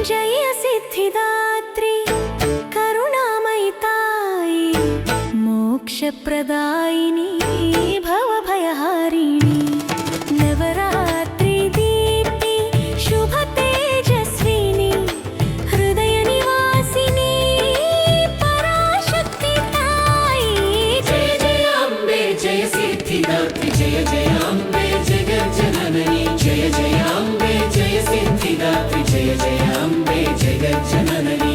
जय सिद्धिदात्री करुणामयि ताई मोक्षप्रदायिनी भवभयहारिणी नवरात्रि दीप्ति शुभ तेजस्विनी हृदय निवासिनी पराशक्ति ताई जय जय अम्बे जय सिद्धिदात्री जय जय अम्बे जगज्जननी जय जय अम्बे जय सिद्धिदात्री जय जय अम्बे जगज्जननी